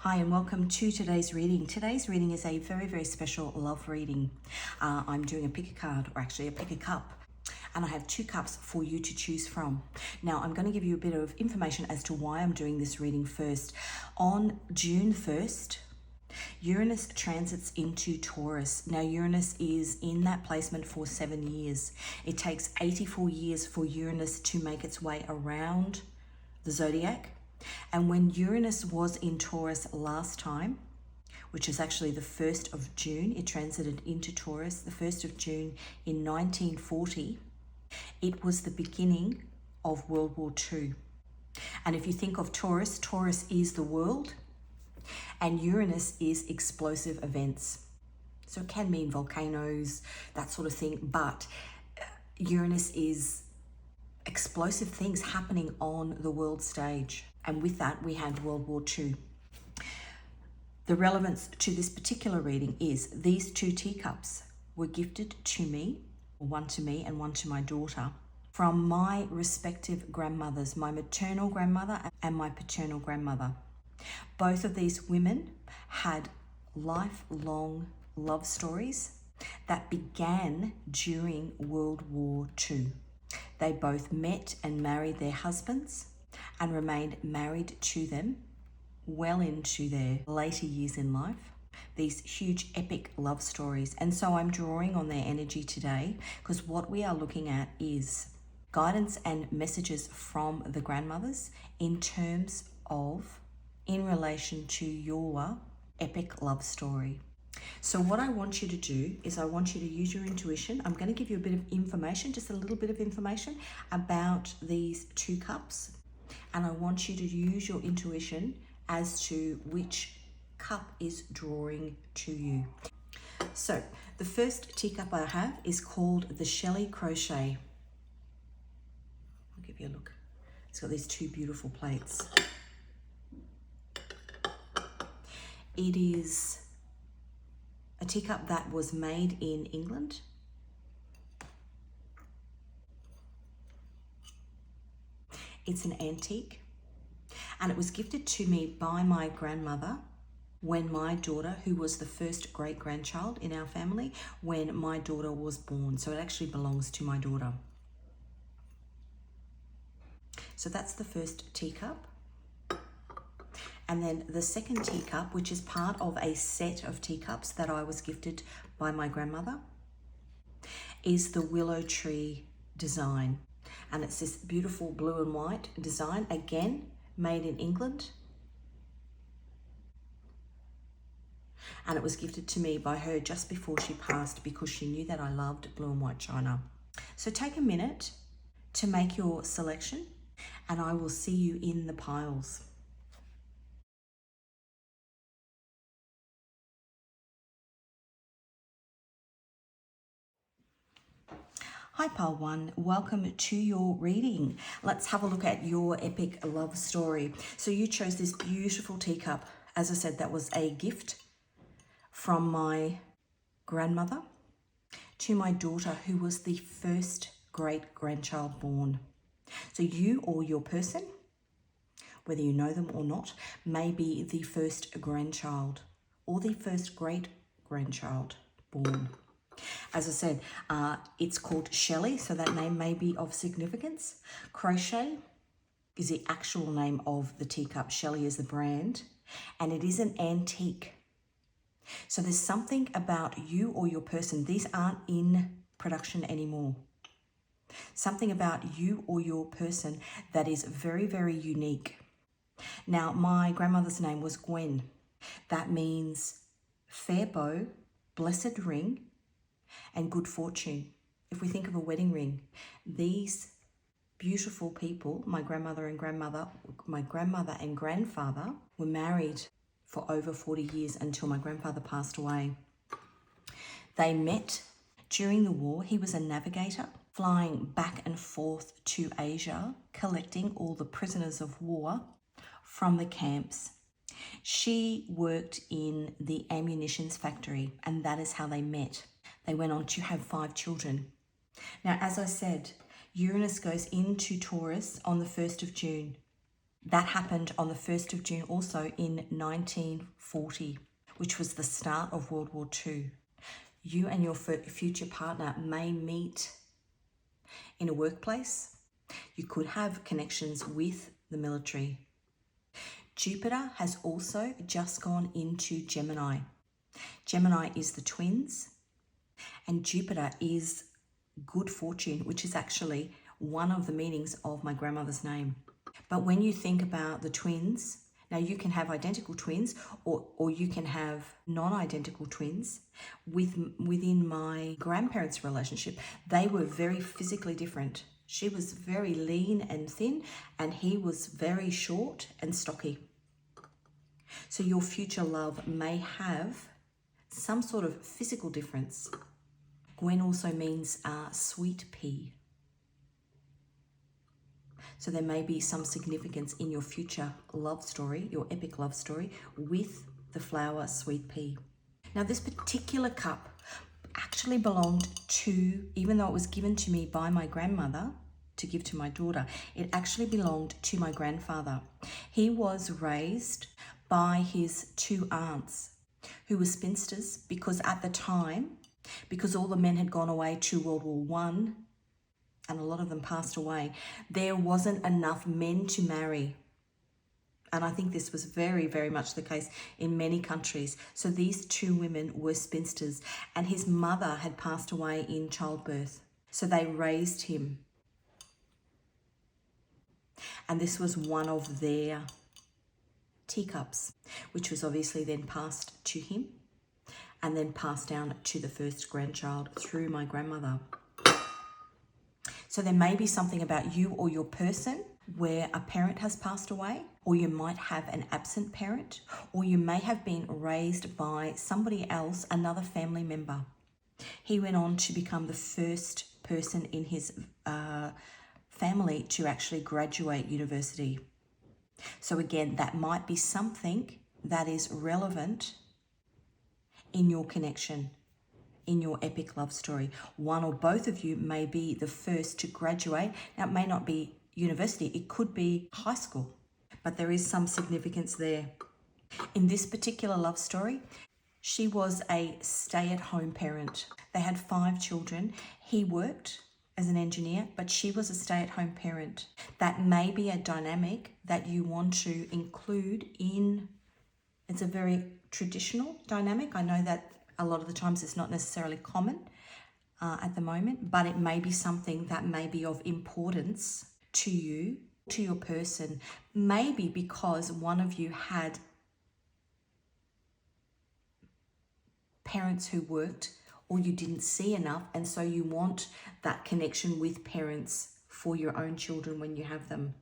Hi and welcome to today's reading. Today's reading is a very, very special love reading. I'm doing a pick a card, or actually a pick a cup, and I have two cups for you to choose from. Now I'm going to give you a bit of information as to why I'm doing this reading first. On June 1st, Uranus transits into Taurus. Now Uranus is in that placement for 7 years. It takes 84 years for Uranus to make its way around the zodiac. And when Uranus was in Taurus last time, which is actually the 1st of June, it transited into Taurus, the 1st of June in 1940, it was the beginning of World War II. And if you think of Taurus, Taurus is the world, and Uranus is explosive events. So it can mean volcanoes, that sort of thing, but Uranus is explosive things happening on the world stage. And with that, we had World War II. The relevance to this particular reading is these two teacups were gifted to me, one to me and one to my daughter, from my respective grandmothers, my maternal grandmother and my paternal grandmother. Both of these women had lifelong love stories that began during World War II. They both met and married their husbands and remained married to them well into their later years in life. These huge epic love stories. And so I'm drawing on their energy today because what we are looking at is guidance and messages from the grandmothers in terms of in relation to your epic love story. So what I want you to do is I want you to use your intuition. I'm going to give you a bit of information, just a little bit of information about these two cups. And I want you to use your intuition as to which cup is drawing to you. So the first teacup I have is called the Shelley Crochet. I'll give you a look. It's got these two beautiful plates. It is a teacup that was made in England. It's an antique, and it was gifted to me by my grandmother when my daughter, who was the first great-grandchild in our family, when my daughter was born. So it actually belongs to my daughter. So that's the first teacup. And then the second teacup, which is part of a set of teacups that I was gifted by my grandmother, is the willow tree design. And it's this beautiful blue and white design, again, made in England. And it was gifted to me by her just before she passed because she knew that I loved blue and white china. So take a minute to make your selection and I will see you in the piles. Hi Pile 1, welcome to your reading. Let's have a look at your epic love story. So you chose this beautiful teacup. As I said, that was a gift from my grandmother to my daughter, who was the first great-grandchild born. So you or your person, whether you know them or not, may be the first grandchild or the first great-grandchild born. As I said, it's called Shelley, so that name may be of significance. Crochet is the actual name of the teacup. Shelley is the brand, and it is an antique. So there's something about you or your person. These aren't in production anymore. Something about you or your person that is very, very unique. Now, my grandmother's name was Gwen. That means fair bow, blessed ring, and good fortune. If we think of a wedding ring, these beautiful people, my grandmother and grandfather, were married for over 40 years until my grandfather passed away. They met during the war. He was a navigator, flying back and forth to Asia, collecting all the prisoners of war from the camps. She worked in the ammunitions factory, and that is how they met. They went on to have 5 children. Now, as I said, Uranus goes into Taurus on the 1st of June. That happened on the 1st of June also in 1940, which was the start of World War II. You and your future partner may meet in a workplace. You could have connections with the military. Jupiter has also just gone into Gemini. Gemini is the twins, and Jupiter is good fortune, which is actually one of the meanings of my grandmother's name. But when you think about the twins, now you can have identical twins or you can have non-identical twins. Within my grandparents' relationship, they were very physically different. She was very lean and thin, and he was very short and stocky. So your future love may have some sort of physical difference. Gwen also means sweet pea. So there may be some significance in your future love story, your epic love story, with the flower sweet pea. Now this particular cup actually belonged to, even though it was given to me by my grandmother to give to my daughter, it actually belonged to my grandfather. He was raised by his two aunts who were spinsters because at the time, because all the men had gone away to World War One, and a lot of them passed away, there wasn't enough men to marry. And I think this was very, very much the case in many countries. So these two women were spinsters, and his mother had passed away in childbirth. So they raised him. And this was one of their teacups, which was obviously then passed to him and then passed down to the first grandchild through my grandmother. So there may be something about you or your person where a parent has passed away, or you might have an absent parent, or you may have been raised by somebody else, another family member. He went on to become the first person in his family to actually graduate university. So again, that might be something that is relevant in your connection, in your epic love story. One or both of you may be the first to graduate. Now, it may not be university, it could be high school, but there is some significance there. In this particular love story, she was a stay-at-home parent. They had 5 children. He worked as an engineer, but she was a stay-at-home parent. That may be a dynamic that you want to include in. It's a very traditional dynamic. I know that a lot of the times it's not necessarily common at the moment, but it may be something that may be of importance to you, to your person, maybe because one of you had parents who worked or you didn't see enough, and so you want that connection with parents for your own children when you have them.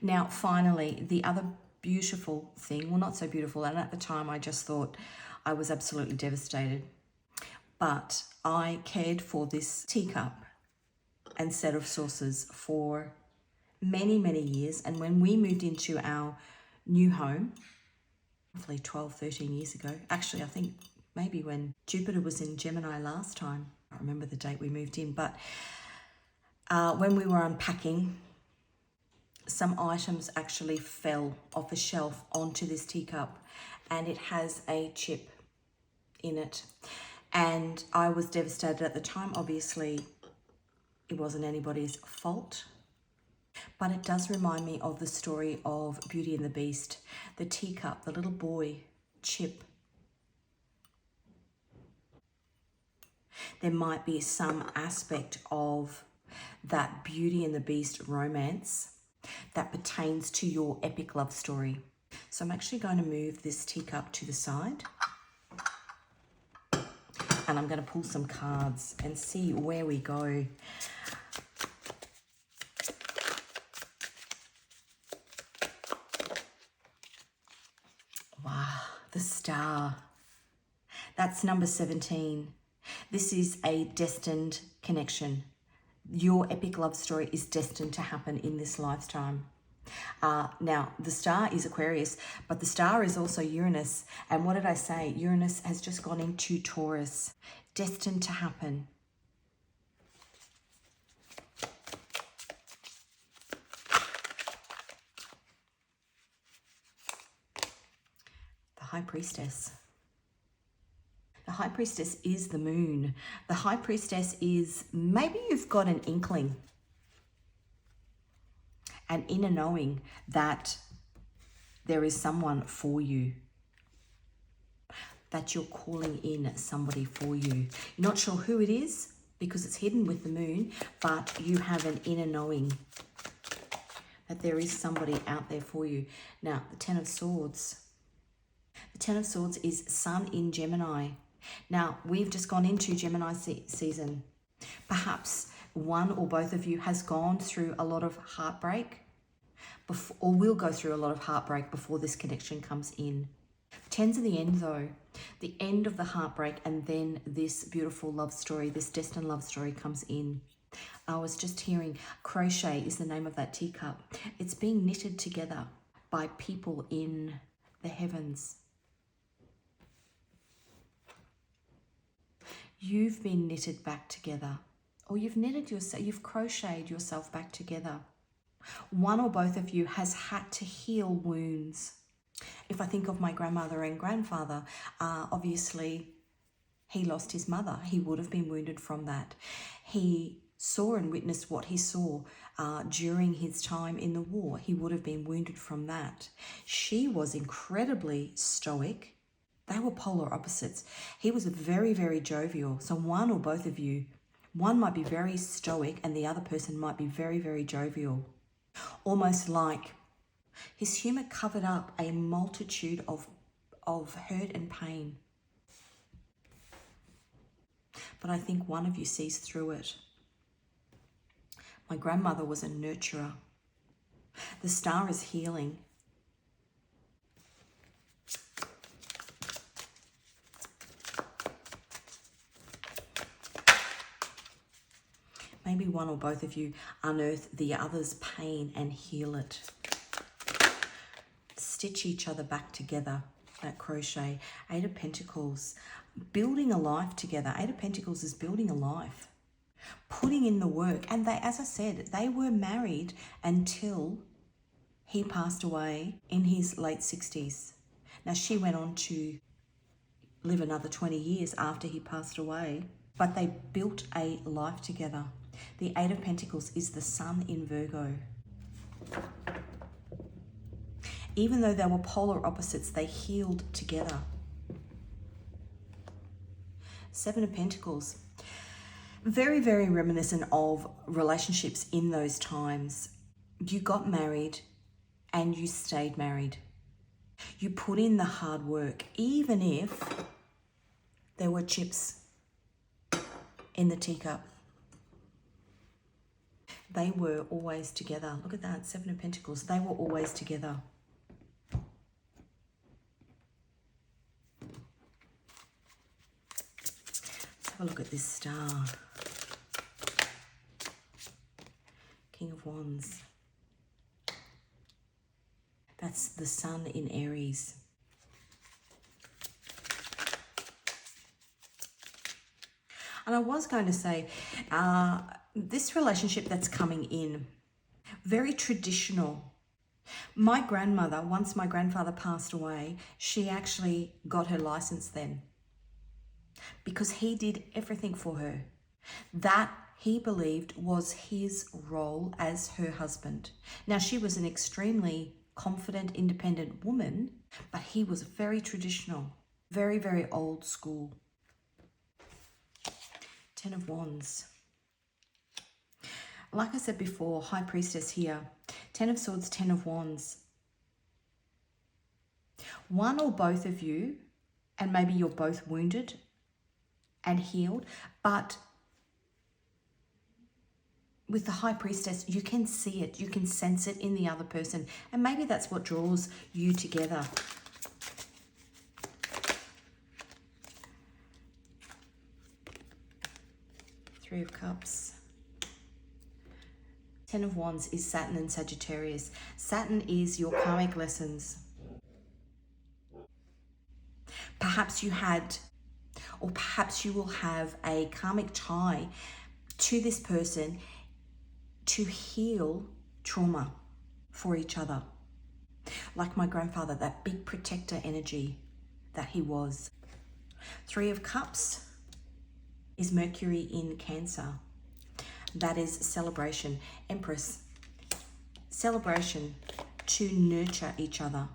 Now, finally, the other beautiful thing, well, not so beautiful, and at the time I just thought I was absolutely devastated, but I cared for this teacup and set of saucers for many, many years. And when we moved into our new home, roughly 12, 13 years ago, actually, I think maybe when Jupiter was in Gemini last time, I remember the date we moved in, but when we were unpacking, some items actually fell off a shelf onto this teacup, and it has a chip in it. And I was devastated at the time. Obviously, it wasn't anybody's fault, but it does remind me of the story of Beauty and the Beast. The teacup, the little boy, Chip. There might be some aspect of that Beauty and the Beast romance that pertains to your epic love story. So I'm actually going to move this teacup to the side, and I'm going to pull some cards and see where we go. Wow, the star. That's number 17. This is a destined connection. Your epic love story is destined to happen in this lifetime. Now, the star is Aquarius, but the star is also Uranus. And what did I say? Uranus has just gone into Taurus. Destined to happen. High Priestess. The High Priestess is the moon. The High Priestess is, maybe you've got an inkling, an inner knowing that there is someone for you, that you're calling in somebody for you. You're not sure who it is because it's hidden with the moon, but you have an inner knowing that there is somebody out there for you. Now, the Ten of Swords. The Ten of Swords is Sun in Gemini. Now, we've just gone into Gemini season. Perhaps one or both of you has gone through a lot of heartbreak, or will go through a lot of heartbreak before this connection comes in. Tens are the end though, the end of the heartbreak, and then this beautiful love story, this destined love story comes in. I was just hearing crochet is the name of that teacup. It's being knitted together by people in the heavens. You've been knitted back together, or you've knitted yourself, you've crocheted yourself back together. One or both of you has had to heal wounds. If I think of my grandmother and grandfather, obviously he lost his mother. He would have been wounded from that. He saw and witnessed what he saw during his time in the war. He would have been wounded from that. She was incredibly stoic. They were polar opposites. He was very, very jovial. So one or both of you, one might be very stoic and the other person might be very, very jovial. Almost like his humor covered up a multitude of hurt and pain. But I think one of you sees through it. My grandmother was a nurturer. The star is healing. Maybe one or both of you unearth the other's pain and heal it. Stitch each other back together, that crochet. Eight of Pentacles, building a life together. Eight of Pentacles is building a life, putting in the work. And they, as I said, they were married until he passed away in his late 60s. Now, she went on to live another 20 years after he passed away, but they built a life together. The Eight of Pentacles is the Sun in Virgo. Even though they were polar opposites, they healed together. Seven of Pentacles. Very, very reminiscent of relationships in those times. You got married and you stayed married. You put in the hard work, even if there were chips in the teacup. They were always together. Look at that, Seven of Pentacles. They were always together. Let's have a look at this star. King of Wands. That's the Sun in Aries. And I was going to say, this relationship that's coming in, very traditional. My grandmother, once my grandfather passed away, she actually got her license then because he did everything for her. That, he believed, was his role as her husband. Now, she was an extremely confident, independent woman, but he was very traditional, very, very old school. Ten of Wands. Like I said before, High Priestess here. Ten of Swords, Ten of Wands. One or both of you, and maybe you're both wounded and healed, but with the High Priestess, you can see it, you can sense it in the other person, and maybe that's what draws you together. Three of Cups. Ten of Wands is Saturn and Sagittarius. Saturn is your karmic lessons. Perhaps you had, or perhaps you will have a karmic tie to this person to heal trauma for each other. Like my grandfather, that big protector energy. that he was. Three of Cups is Mercury in Cancer. That is celebration. Empress, celebration to nurture each other.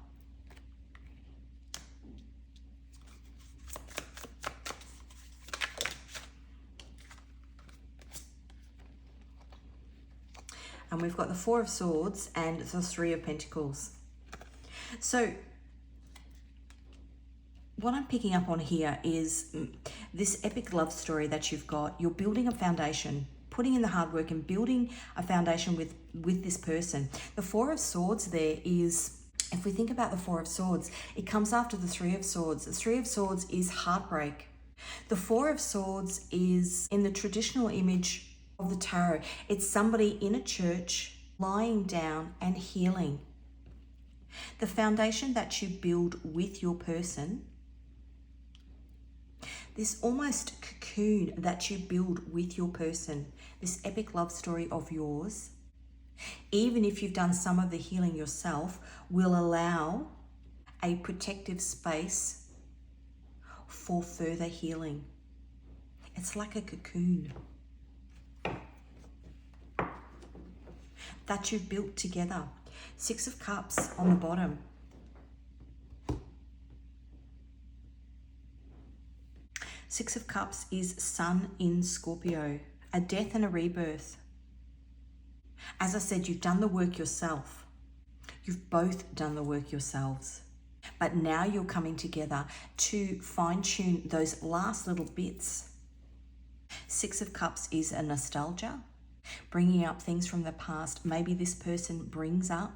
And we've got the Four of Swords and the Three of Pentacles. So what I'm picking up on here is this epic love story that you've got. You're building a foundation, putting in the hard work and building a foundation with this person. The Four of Swords there is, if we think about the Four of Swords, it comes after the Three of Swords. The Three of Swords is heartbreak. The Four of Swords is, in the traditional image of the tarot, it's somebody in a church lying down and healing. The foundation that you build with your person, this almost cocoon that you build with your person, this epic love story of yours, even if you've done some of the healing yourself, will allow a protective space for further healing. It's like a cocoon that you've built together. Six of Cups on the bottom. Six of Cups is Sun in Scorpio, a death and a rebirth. As I said, you've done the work yourself. You've both done the work yourselves. But now you're coming together to fine-tune those last little bits. Six of Cups is a nostalgia, bringing up things from the past. Maybe this person brings up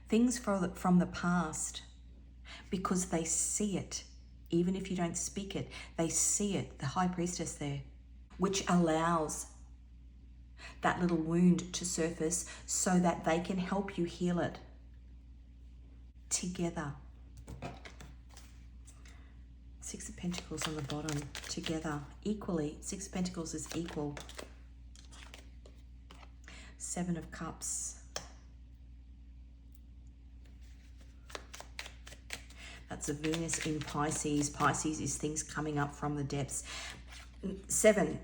things from the past because they see it. Even if you don't speak it, they see it, the High Priestess there, which allows that little wound to surface so that they can help you heal it together. Six of Pentacles on the bottom, together, equally. Six of Pentacles is equal. Seven of Cups. That's a Venus in Pisces. Pisces is things coming up from the depths. Seven,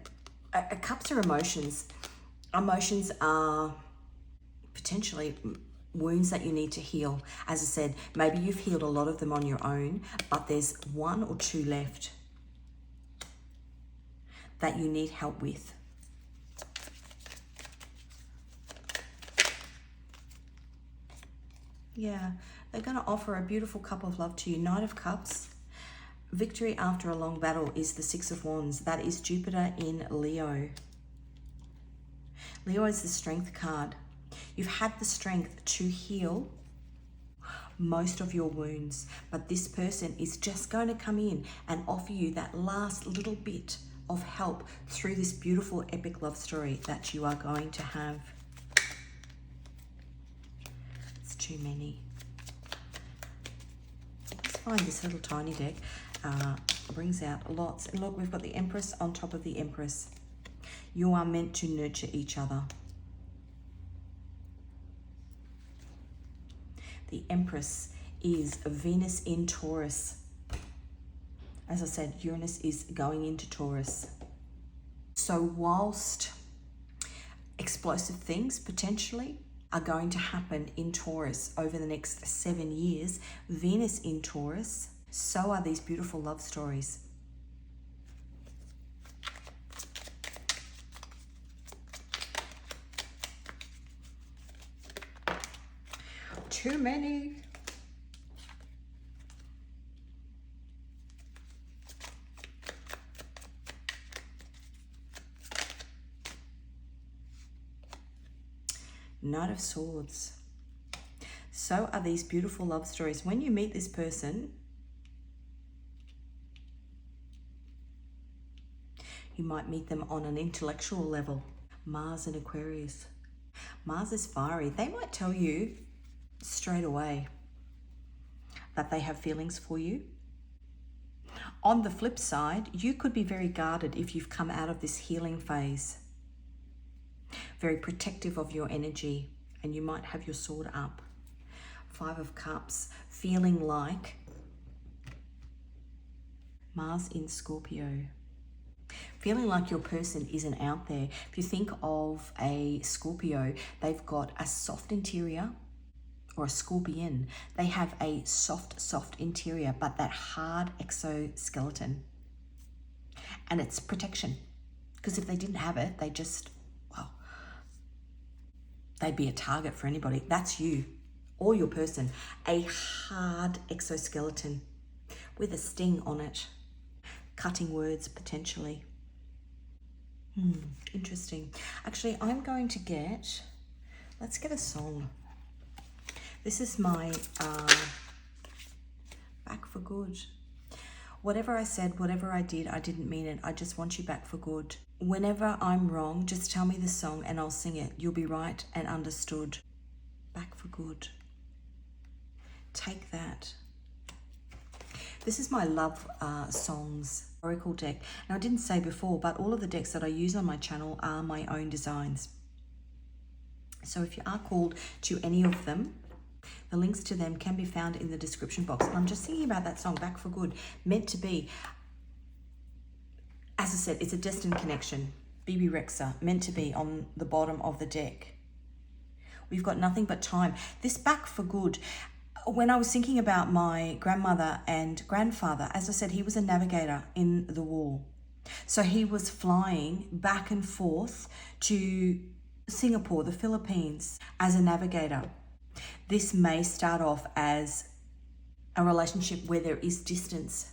Cups are emotions. Emotions are potentially wounds that you need to heal. As I said, maybe you've healed a lot of them on your own, but there's one or two left that you need help with. Yeah, they're going to offer a beautiful cup of love to you. Knight of Cups. Victory after a long battle is the Six of Wands. That is Jupiter in Leo. Leo is the strength card. You've had the strength to heal most of your wounds, but this person is just going to come in and offer you that last little bit of help through this beautiful epic love story that you are going to have. It's too many. Let's find this little tiny deck. Brings out lots. And look, we've got the Empress on top of the Empress. You are meant to nurture each other. The Empress is Venus in Taurus. As I said, Uranus is going into Taurus. So whilst explosive things potentially are going to happen in Taurus over the next 7 years, Venus in Taurus, so are these beautiful love stories. Too many. Knight of Swords. So are these beautiful love stories. When you meet this person, you might meet them on an intellectual level. Mars and Aquarius. Mars is fiery. They might tell you straight away that they have feelings for you. On the flip side, you could be very guarded if you've come out of this healing phase. Very protective of your energy, and you might have your sword up. Five of Cups, feeling like Mars in Scorpio. Feeling like your person isn't out there. If you think of a Scorpio, they've got a soft interior, or a scorpion. They have a soft interior, but that hard exoskeleton. And it's protection. Because if they didn't have it, they just, well, they'd be a target for anybody. That's you or your person. A hard exoskeleton with a sting on it. Cutting words, potentially. Interesting. Actually, I'm going to get, let's get a song. This is my back for good. Whatever I said, whatever I did, I didn't mean it. I just want you back for good. Whenever I'm wrong, just tell me the song and I'll sing it. You'll be right and understood. Back for good. Take that. This is my love songs oracle deck. Now, I didn't say before, but all of the decks that I use on my channel are my own designs. So if you are called to any of them, the links to them can be found in the description box. And I'm just thinking about that song, Back for Good, meant to be. As I said, it's a destined connection. BB Rexa, meant to be on the bottom of the deck. We've got nothing but time. This Back for Good, when I was thinking about my grandmother and grandfather, as I said, he was a navigator in the war. So he was flying back and forth to Singapore, the Philippines, as a navigator. This may start off as a relationship where there is distance.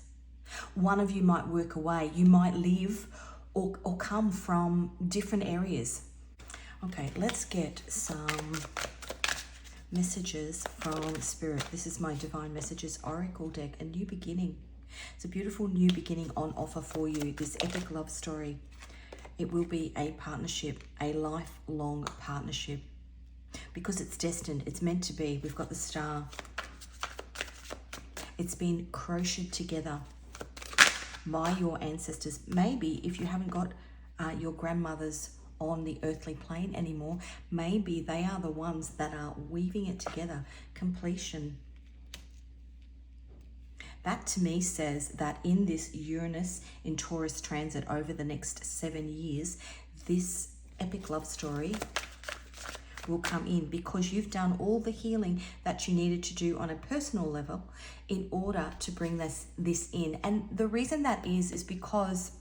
One of you might work away. You might live or come from different areas. Okay, let's get some messages from Spirit. This is my Divine Messages Oracle deck, a new beginning. It's a beautiful new beginning on offer for you, this epic love story. It will be a partnership, a lifelong partnership, because it's destined, it's meant to be. We've got the Star. It's been crocheted together by your ancestors. Maybe if you haven't got your grandmothers on the earthly plane anymore, maybe they are the ones that are weaving it together. Completion. That to me says that in this Uranus in Taurus transit over the next 7 years, this epic love story will come in, because you've done all the healing that you needed to do on a personal level in order to bring this in. And the reason that is because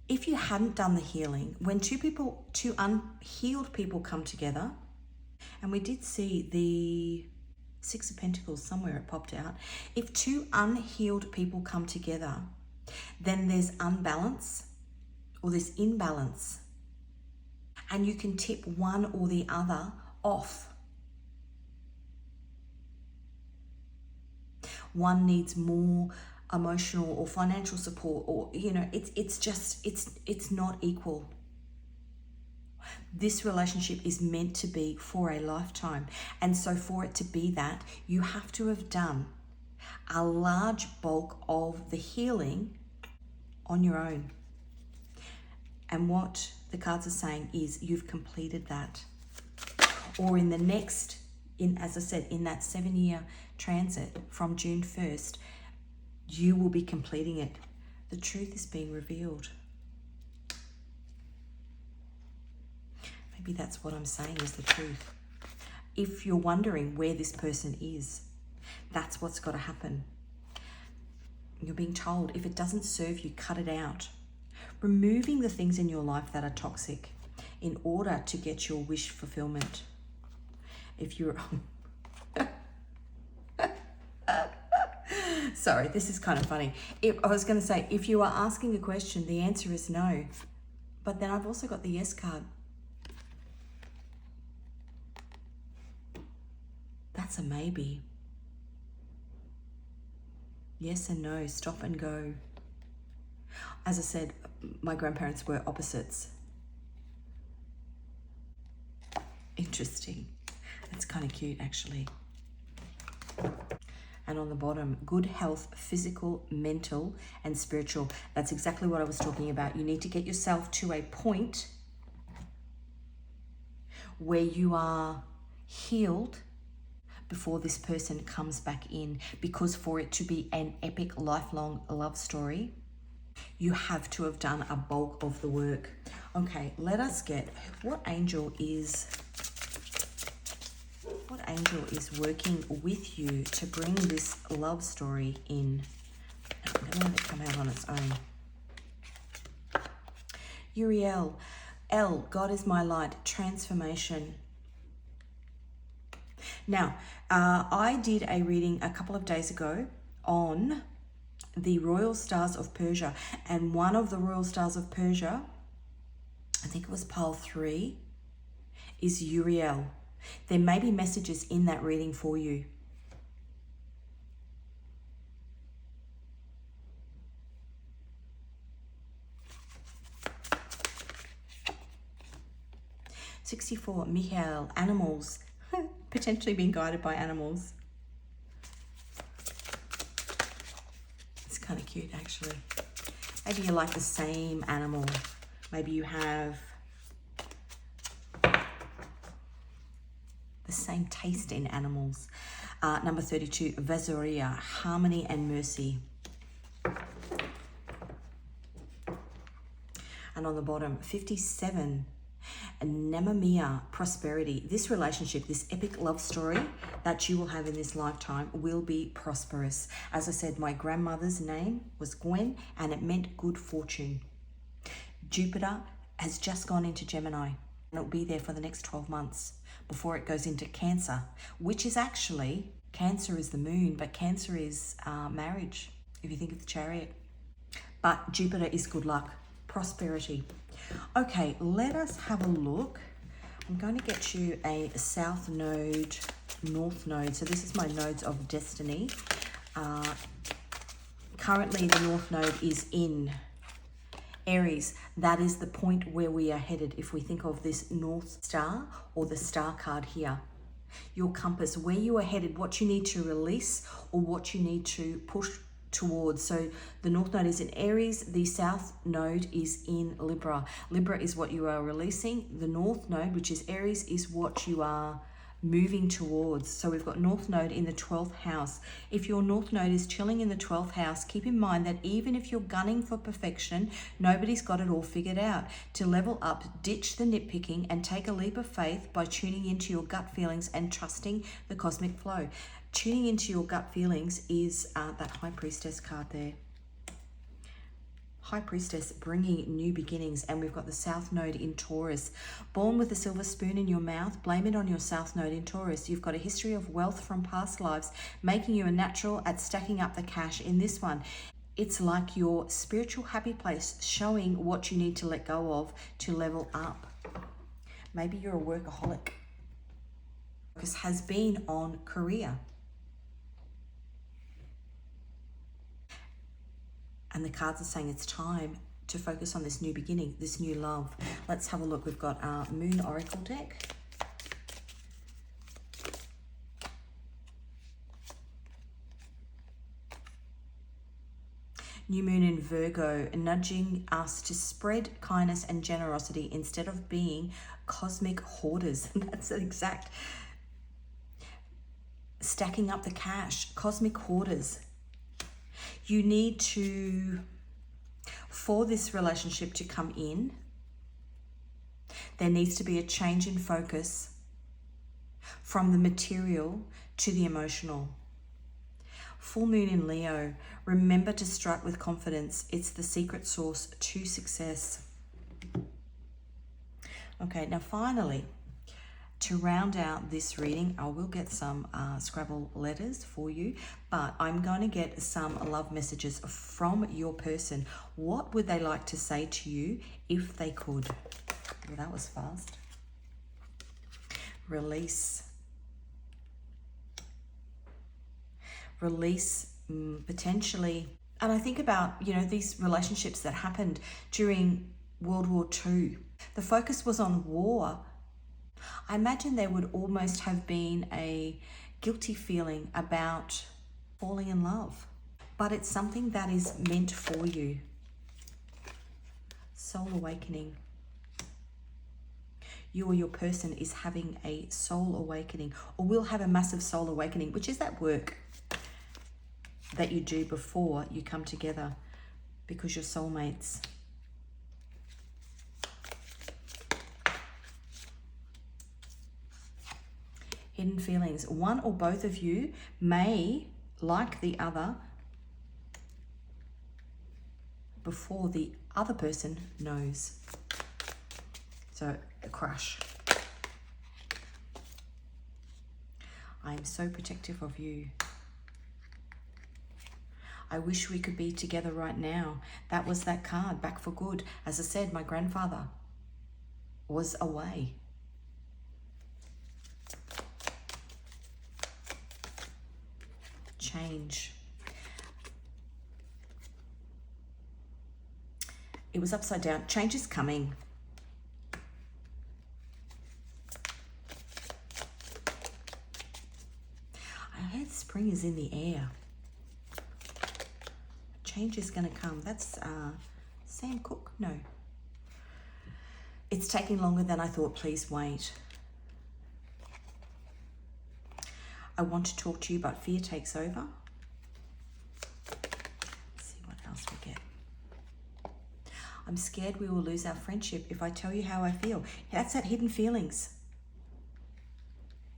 if you hadn't done the healing, when two unhealed people come together, and we did see the Six of Pentacles, somewhere it popped out. If two unhealed people come together, then there's unbalance or there's imbalance. And you can tip one or the other off. One needs more emotional or financial support, or it's not equal. This relationship is meant to be for a lifetime. And so for it to be that, you have to have done a large bulk of the healing on your own. And what the cards are saying is you've completed that. Or in the next, as I said, in that 7-year transit from June 1st, you will be completing it. The truth is being revealed. Maybe that's what I'm saying is the truth. If you're wondering where this person is, that's what's got to happen. You're being told, if it doesn't serve you, cut it out. Removing the things in your life that are toxic in order to get your wish fulfillment. If you're... Sorry, this is kind of funny. I was going to say, if you are asking a question, the answer is no. But then I've also got the yes card. That's a maybe. Yes and no, stop and go. As I said, my grandparents were opposites. Interesting. That's kind of cute, actually. And on the bottom, good health, physical, mental, and spiritual. That's exactly what I was talking about. You need to get yourself to a point where you are healed, before this person comes back in, because for it to be an epic lifelong love story, you have to have done a bulk of the work. Okay, let us get what angel is working with you to bring this love story in. I'm going to let it come out on its own. Uriel, L, God is my light, transformation. Now, I did a reading a couple of days ago on the royal stars of Persia, and one of the royal stars of Persia, I think it was pile 3, is Uriel. There may be messages in that reading for you. $64, Michael, animals, potentially being guided by animals. It's kind of cute, actually. Maybe you like the same animal. Maybe you have the same taste in animals. Number 32, Vazoria, harmony and mercy. And on the bottom, 57, Namamia, prosperity. This relationship, this epic love story that you will have in this lifetime will be prosperous. As I said, my grandmother's name was Gwen, and it meant good fortune. Jupiter has just gone into Gemini, and it'll be there for the next 12 months before it goes into Cancer, which is actually, Cancer is the moon, but Cancer is marriage, if you think of the Chariot. But Jupiter is good luck, prosperity. Okay, let us have a look. I'm going to get you a south node, north node. So this is my nodes of destiny. Currently the north node is in Aries. That is the point where we are headed. If we think of this North Star or the star card here, your compass, where you are headed, what you need to release or what you need to push towards. So the north node is in Aries, the south node is in Libra. Libra is what you are releasing. The north node, which is Aries, is what you are moving towards. So we've got north node in the 12th house. If your north node is chilling in the 12th house, keep in mind that even if you're gunning for perfection, nobody's got it all figured out. To level up, ditch the nitpicking and take a leap of faith by tuning into your gut feelings and trusting the cosmic flow. Tuning into your gut feelings is that High Priestess card there. High Priestess, bringing new beginnings. And we've got the South Node in Taurus. Born with a silver spoon in your mouth, blame it on your South Node in Taurus. You've got a history of wealth from past lives, making you a natural at stacking up the cash in this one. It's like your spiritual happy place, showing what you need to let go of to level up. Maybe you're a workaholic. Focus has been on career. And the cards are saying it's time to focus on this new beginning, this new love. Let's have a look. We've got our Moon Oracle deck. New Moon in Virgo, nudging us to spread kindness and generosity instead of being cosmic hoarders. That's an exact. Stacking up the cash, cosmic hoarders. You need to, for this relationship to come in, there needs to be a change in focus from the material to the emotional. Full moon in Leo, remember to strut with confidence. It's the secret sauce to success. Okay, now finally, to round out this reading, I will get some Scrabble letters for you, but I'm going to get some love messages from your person. What would they like to say to you if they could? Well, that was fast. Release. Release, potentially. And I think about, you know, these relationships that happened during World War II. The focus was on war. I imagine there would almost have been a guilty feeling about falling in love, but it's something that is meant for you. Soul awakening. you or your person is having a soul awakening, or will have a massive soul awakening, which is that work that you do before you come together, because you're soulmates. Hidden feelings. One or both of you may like the other before the other person knows. So, a crush. I am so protective of you. I wish we could be together right now. That was that card, back for good. As I said, my grandfather was away. Change. It was upside down. Change is coming. I heard spring is in the air. Change is going to come. That's Sam Cooke? No. It's taking longer than I thought. Please wait. I want to talk to you, but fear takes over. Let's see what else we get. I'm scared we will lose our friendship if I tell you how I feel. That's that hidden feelings.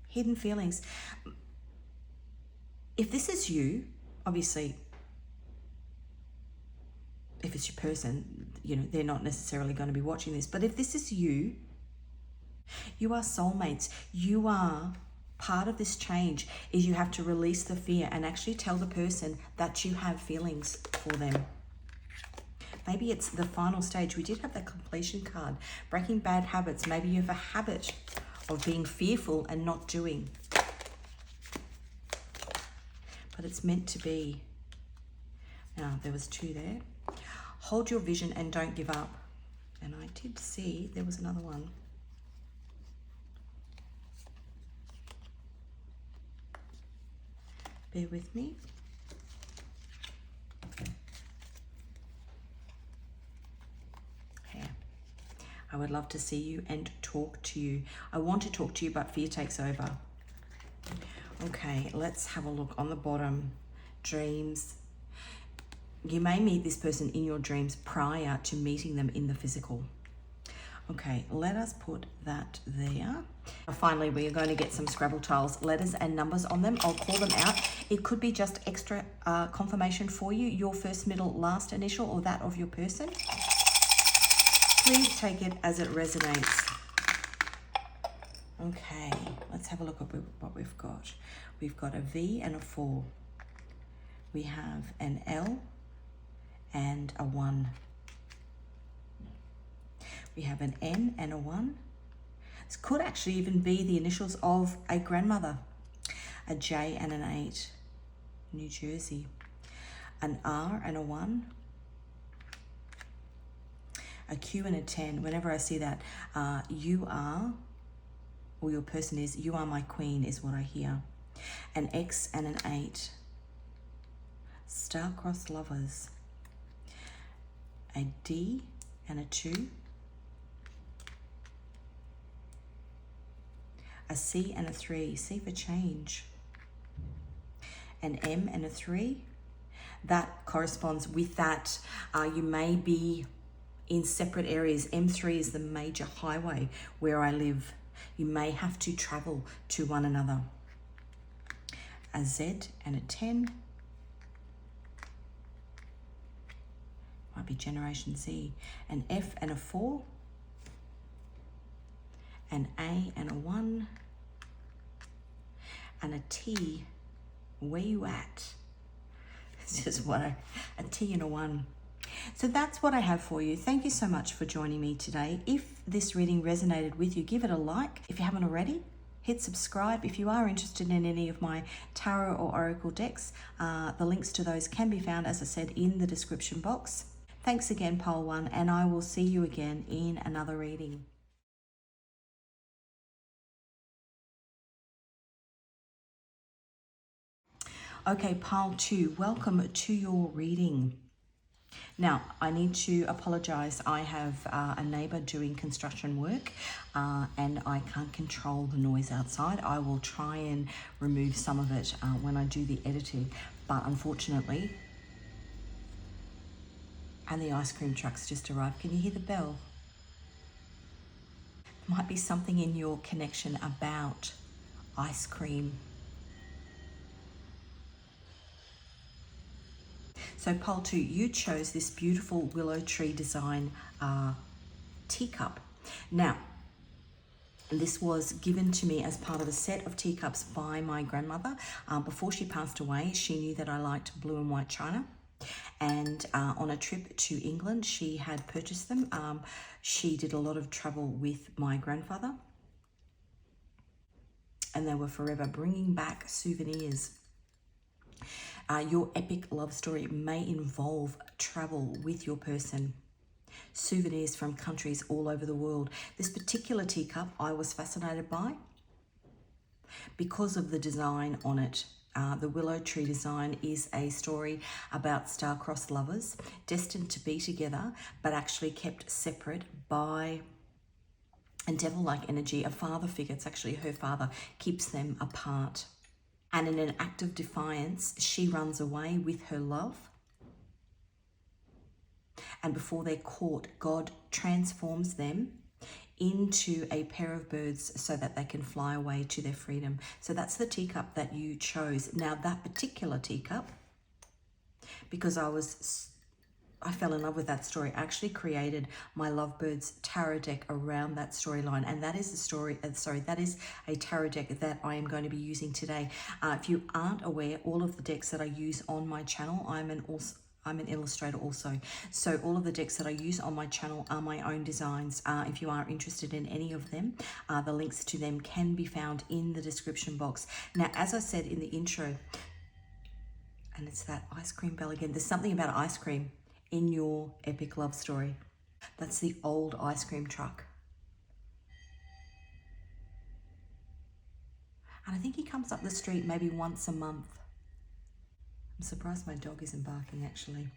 Hidden feelings. If this is you, obviously, if it's your person, you know, they're not necessarily going to be watching this. But if this is you, you are soulmates. You are part of this change. Is you have to release the fear and actually tell the person that you have feelings for them. Maybe it's the final stage. We did have that completion card. Breaking bad habits. Maybe you have a habit of being fearful and not doing. But it's meant to be. Now, there was 2 there. Hold your vision and don't give up. And I did see there was another one. Bear with me. Here. I would love to see you and talk to you. I want to talk to you, but fear takes over. Okay, let's have a look on the bottom. Dreams. You may meet this person in your dreams prior to meeting them in the physical. Okay, let us put that there. Finally, we are going to get some Scrabble tiles, letters and numbers on them. I'll call them out. It could be just extra confirmation for you, your first, middle, last initial, or that of your person. Please take it as it resonates. Okay, let's have a look at what we've got. We've got a V and a 4. We have an L and a 1. We have an N and a 1. This could actually even be the initials of a grandmother. A J and an 8. New Jersey. An R and a 1. A Q and a 10. Whenever I see that, you are, or your person is, you are my queen is what I hear. An X and an 8. Star-crossed lovers. A D and a 2. A C and a 3. C for change. An M and a 3. That corresponds with that. You may be in separate areas. M3 is the major highway where I live. You may have to travel to one another. A Z and a 10. Might be Generation Z. An F and a 4. An A and a 1. And a T. Where you at? It's just what a T and a 1. So that's what I have for you. Thank you so much for joining me today. If this reading resonated with you, give it a like. If you haven't already, hit subscribe. If you are interested in any of my tarot or oracle decks, the links to those can be found, as I said, in the description box. Thanks again, Pole 1, and I will see you again in another reading. Okay, Pile 2, welcome to your reading. Now, I need to apologise. I have a neighbour doing construction work and I can't control the noise outside. I will try and remove some of it when I do the editing, but unfortunately, and the ice cream truck's just arrived. Can you hear the bell? Might be something in your connection about ice cream. So poll 2, you chose this beautiful willow tree design teacup. Now, this was given to me as part of a set of teacups by my grandmother. Before she passed away, she knew that I liked blue and white china. And on a trip to England, she had purchased them. She did a lot of travel with my grandfather. And they were forever bringing back souvenirs. Your epic love story may involve travel with your person. Souvenirs from countries all over the world. This particular teacup I was fascinated by because of the design on it. The willow tree design is a story about star-crossed lovers destined to be together but actually kept separate by a devil-like energy. A father figure, it's actually her father, keeps them apart. And in an act of defiance, she runs away with her love. And before they're caught, God transforms them into a pair of birds so that they can fly away to their freedom. So that's the teacup that you chose. Now, that particular teacup, because I fell in love with that story, I actually created my Lovebirds tarot deck around that storyline, and that is the story. That is a tarot deck that I am going to be using today. If you aren't aware, all of the decks that I use on my channel, I'm an illustrator also. So all of the decks that I use on my channel are my own designs. If you are interested in any of them, the links to them can be found in the description box. Now, as I said in the intro, and it's that ice cream bell again, there's something about ice cream in your epic love story. That's the old ice cream truck. And I think he comes up the street maybe once a month. I'm surprised my dog isn't barking actually.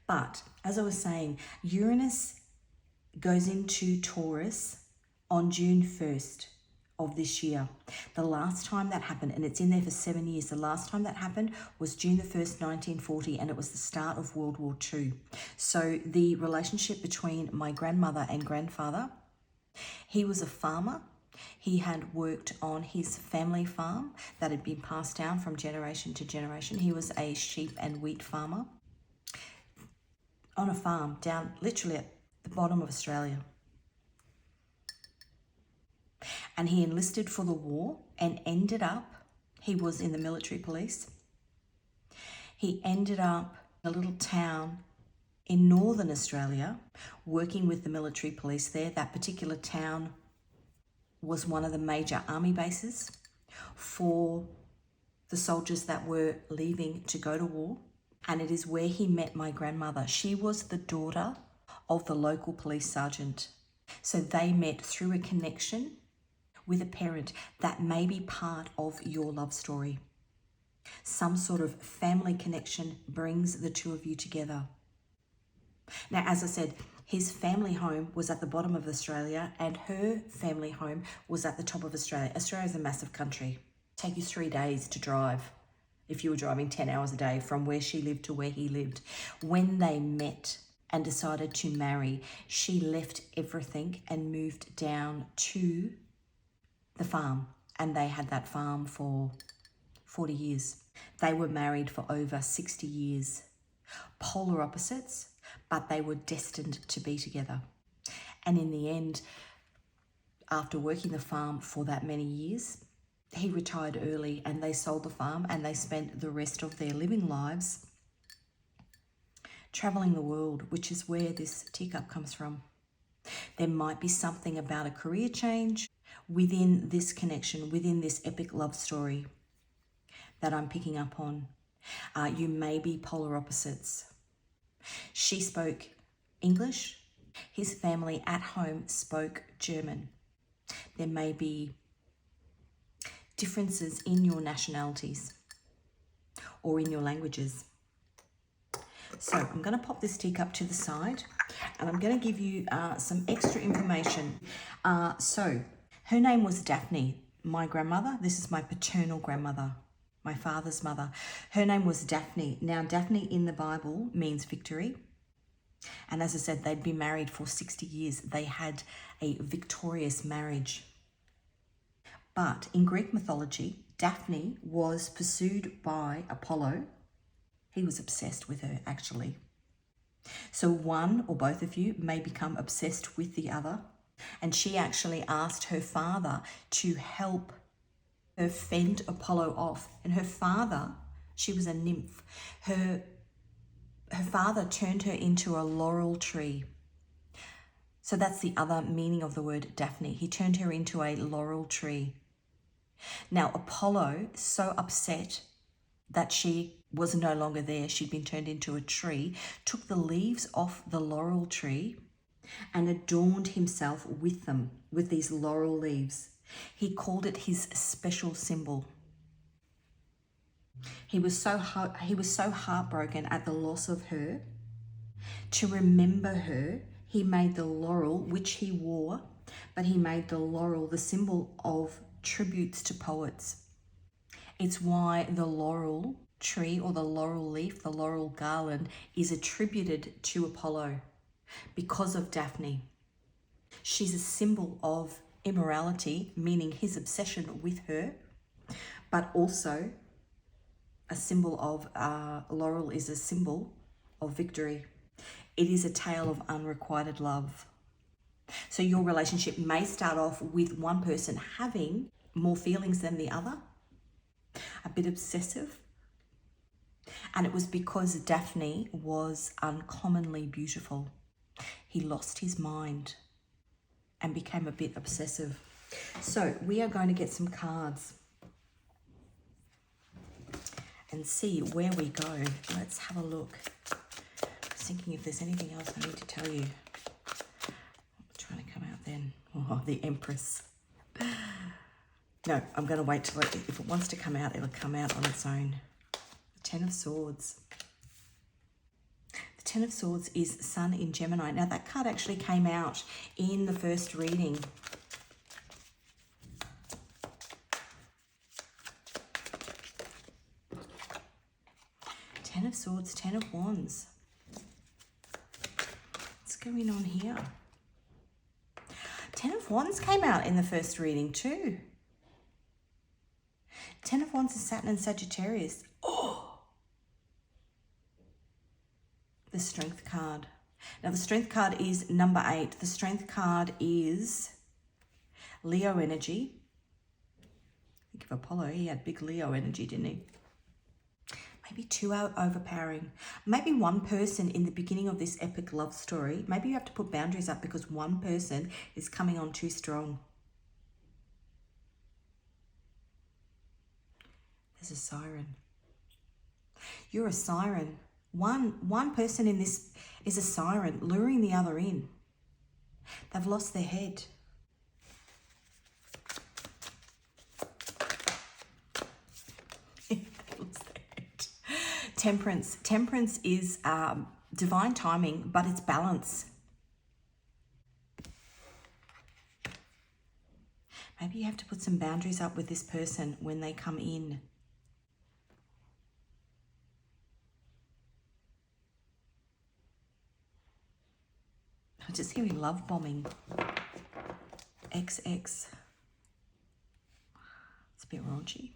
But as I was saying, Uranus goes into Taurus on June 1st of this year. The last time that happened, and it's in there for 7 years, the last time that happened was June the 1st, 1940, and it was the start of World War II. So the relationship between my grandmother and grandfather, he was a farmer. He had worked on his family farm that had been passed down from generation to generation. He was a sheep and wheat farmer on a farm down literally at the bottom of Australia. And he enlisted for the war and ended up, he was in the military police. He ended up in a little town in northern Australia working with the military police there. That particular town was one of the major army bases for the soldiers that were leaving to go to war. And it is where he met my grandmother. She was the daughter of the local police sergeant. So they met through a connection with a parent that may be part of your love story. Some sort of family connection brings the two of you together. Now, as I said, his family home was at the bottom of Australia and her family home was at the top of Australia. Australia is a massive country. Take you 3 days to drive if you were driving 10 hours a day from where she lived to where he lived. When they met and decided to marry, she left everything and moved down to the farm, and they had that farm for 40 years. They were married for over 60 years. Polar opposites, but they were destined to be together. And in the end, after working the farm for that many years, he retired early and they sold the farm and they spent the rest of their living lives traveling the world, which is where this teacup comes from. There might be something about a career change within this connection, within this epic love story that I'm picking up on. You may be polar opposites. She spoke English. His family at home spoke German. There may be differences in your nationalities or in your languages. So I'm going to pop this teacup to the side and I'm going to give you some extra information. So her name was Daphne. My grandmother, this is my paternal grandmother, my father's mother. Her name was Daphne. Now, Daphne in the Bible means victory. And as I said, they'd been married for 60 years. They had a victorious marriage. But in Greek mythology, Daphne was pursued by Apollo. He was obsessed with her, actually. So one or both of you may become obsessed with the other. And she actually asked her father to help her fend Apollo off. And her father, she was a nymph. Her father turned her into a laurel tree. So that's the other meaning of the word Daphne. He turned her into a laurel tree. Now, Apollo, so upset that she was no longer there, she'd been turned into a tree, took the leaves off the laurel tree and adorned himself with them, with these laurel leaves. He called it his special symbol. He was so heartbroken at the loss of her. To remember her, he made the laurel, which he wore, but he made the laurel the symbol of tributes to poets. It's why the laurel tree or the laurel leaf, the laurel garland, is attributed to Apollo because of Daphne. She's a symbol of immorality, meaning his obsession with her, but also a symbol of, laurel is a symbol of victory. It is a tale of unrequited love. So your relationship may start off with one person having more feelings than the other, a bit obsessive. And it was because Daphne was uncommonly beautiful. He lost his mind and became a bit obsessive. So we are going to get some cards and see where we go. Let's have a look. I was thinking if there's anything else I need to tell you. I'm trying to come out then. Oh, the Empress. No, I'm going to wait till if it wants to come out, it'll come out on its own. The Ten of Swords. The Ten of Swords is Sun in Gemini. Now that card actually came out in the first reading. Ten of Swords, Ten of Wands. What's going on here? Ten of Wands came out in the first reading too. Ten of Wands is Saturn and Sagittarius. Oh! The Strength card. Now the Strength card is number 8. The Strength card is Leo energy. Think of Apollo. He had big Leo energy, didn't he? Maybe too overpowering. Maybe one person in the beginning of this epic love story, maybe you have to put boundaries up because one person is coming on too strong. There's a siren. You're a siren. One person in this is a siren, luring the other in. They've lost their head. Temperance. Temperance is divine timing, but it's balance. Maybe you have to put some boundaries up with this person when they come in. I'm just hearing love bombing. XX. It's a bit raunchy.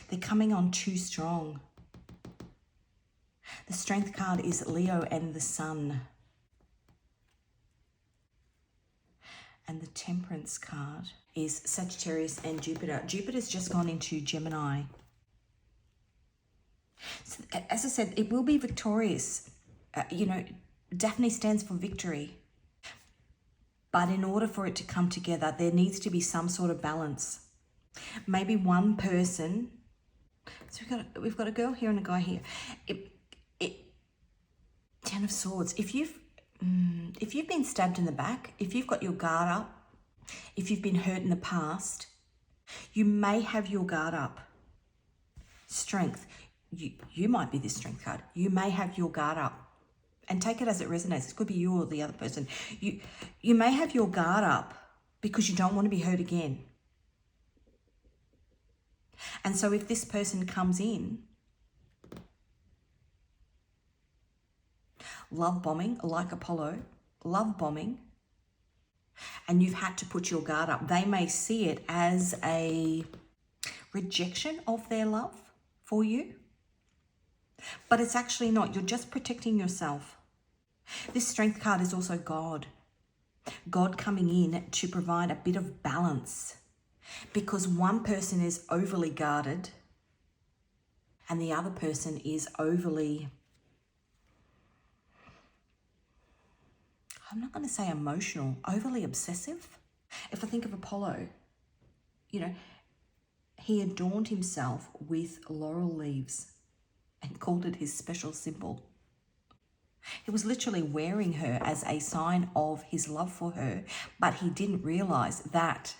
They're coming on too strong. The Strength card is Leo and the Sun. And the Temperance card is Sagittarius and Jupiter. Jupiter's just gone into Gemini. So, as I said, it will be victorious. Daphne stands for victory. But in order for it to come together, there needs to be some sort of balance. Maybe one person... So we've got a girl here and a guy here. Ten of Swords. If you've been stabbed in the back, if you've got your guard up, if you've been hurt in the past, you may have your guard up. Strength. You might be this strength card. You may have your guard up. And take it as it resonates. It could be you or the other person. You may have your guard up because you don't want to be hurt again. And so if this person comes in, love bombing, like Apollo, love bombing, and you've had to put your guard up, they may see it as a rejection of their love for you. But it's actually not. You're just protecting yourself. This strength card is also God. God coming in to provide a bit of balance, because one person is overly guarded and the other person is overly, I'm not going to say emotional, overly obsessive. If I think of Apollo, you know, he adorned himself with laurel leaves and called it his special symbol. He was literally wearing her as a sign of his love for her, but he didn't realize that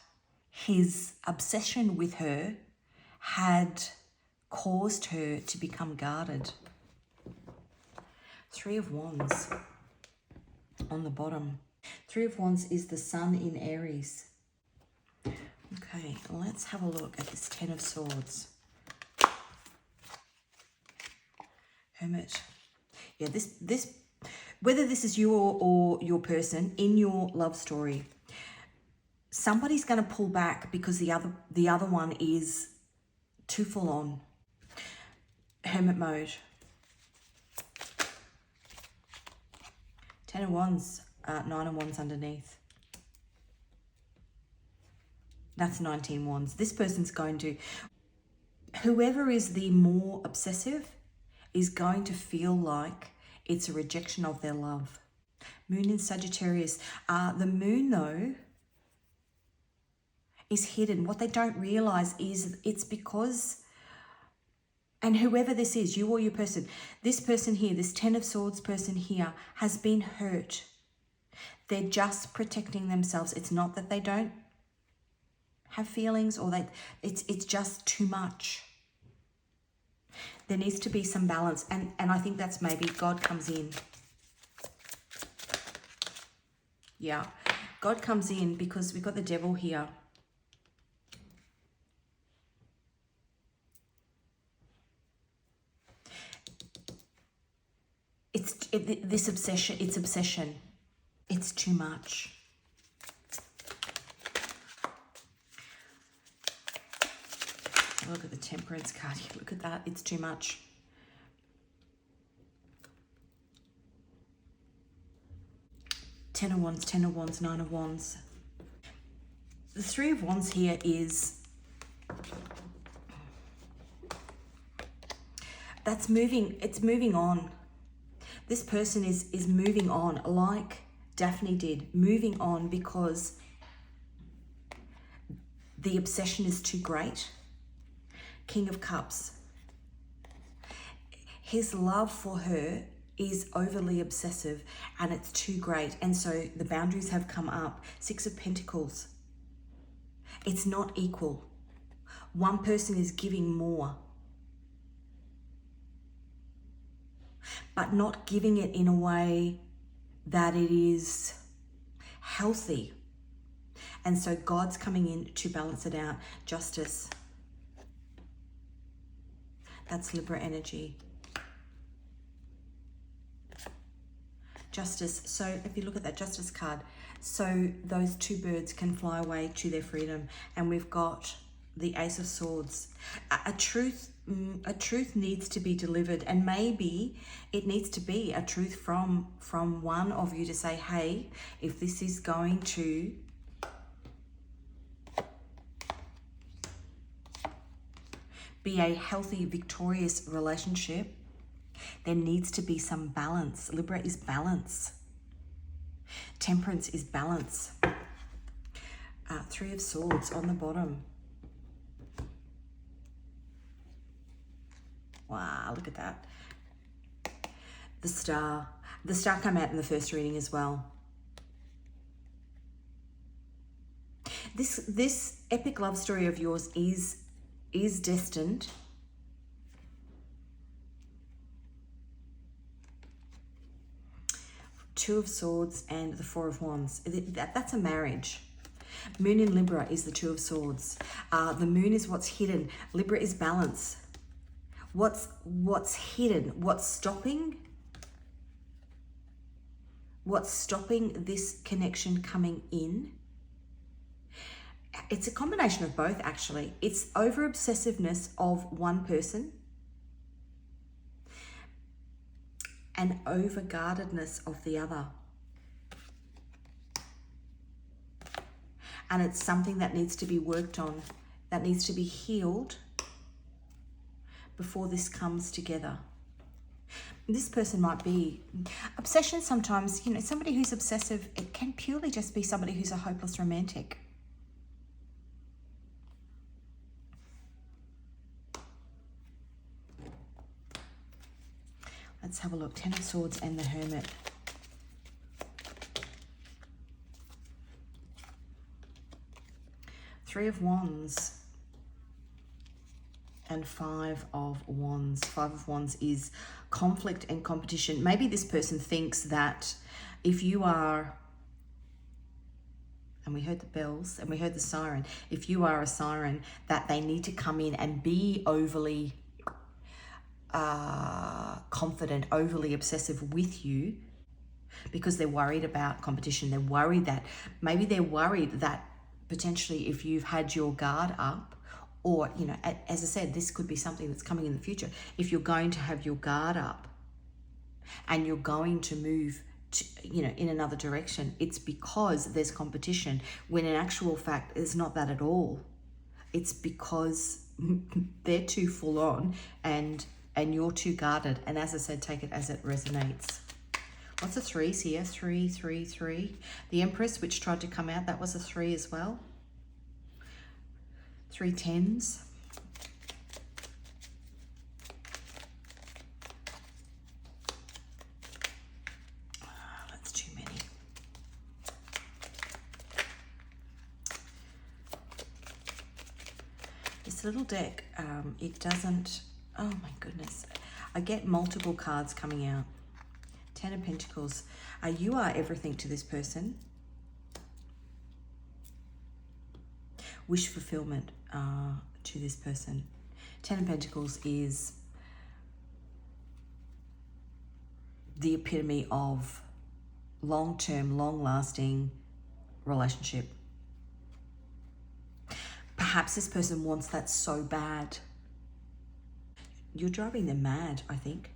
his obsession with her had caused her to become guarded. Three of Wands on the bottom. Three of Wands is the sun in Aries. Okay, let's have a look at this Ten of Swords. Hermit. Yeah, this whether this is you or your person in your love story, somebody's going to pull back because the other one is too full on. Hermit mode. Ten of Wands, Nine of Wands underneath. That's 19 Wands. This person's going to, whoever is the more obsessive is going to feel like it's a rejection of their love. Moon in Sagittarius. The moon, though, is hidden. What they don't realize is it's because, and whoever this is, you or your person, this person here, this Ten of Swords person here has been hurt. They're just protecting themselves. It's not that they don't have feelings or it's just too much. There needs to be some balance, and I think that's maybe God comes in. Yeah, God comes in because we've got the devil here. This obsession, it's obsession. It's too much. Look at the Temperance card. Look at that. It's too much. Ten of Wands, Nine of Wands. The Three of Wands here is, that's moving. It's moving on. This person is moving on like Daphne did. Moving on because the obsession is too great. King of Cups. His love for her is overly obsessive and it's too great. And so the boundaries have come up. Six of Pentacles. It's not equal. One person is giving more, but not giving it in a way that it is healthy. And so God's coming in to balance it out. Justice. That's Libra energy. Justice. So if you look at that Justice card, so those two birds can fly away to their freedom. And we've got the Ace of Swords. A truth needs to be delivered, and maybe it needs to be a truth from one of you to say, hey, if this is going to be a healthy, victorious relationship, there needs to be some balance. Libra is balance. Temperance is balance. Three of Swords on the bottom. Wow, look at that. The Star. The Star came out in the first reading as well. This epic love story of yours is destined Two of Swords and the Four of Wands. That's a marriage. Moon in Libra is the Two of Swords. The moon is what's hidden. Libra is balance. What's hidden? What's stopping this connection coming in? It's a combination of both, actually. It's over obsessiveness of one person and over guardedness of the other. And it's something that needs to be worked on, that needs to be healed before this comes together. This person might be obsession sometimes, you know, somebody who's obsessive, it can purely just be somebody who's a hopeless romantic. Let's have a look. Ten of Swords and the Hermit. Three of Wands and Five of Wands. Five of Wands is conflict and competition. Maybe this person thinks that if you are, and we heard the bells and we heard the siren, if you are a siren, that they need to come in and be overly confident, overly obsessive with you because they're worried about competition. They're worried that potentially if you've had your guard up, or, you know, as I said, this could be something that's coming in the future. If you're going to have your guard up and you're going to move to, you know, in another direction, it's because there's competition, when in actual fact, it's not that at all. It's because they're too full on and you're too guarded. And as I said, take it as it resonates. Lots of threes here. 3, 3, 3. The Empress, which tried to come out, that was a 3 as well. 3 tens. That's too many. This little deck, it doesn't, oh my goodness. I get multiple cards coming out. 10 of Pentacles. You are everything to this person. Wish fulfillment to this person. 10 of Pentacles is the epitome of long-term, long-lasting relationship. Perhaps this person wants that so bad. You're driving them mad, I think.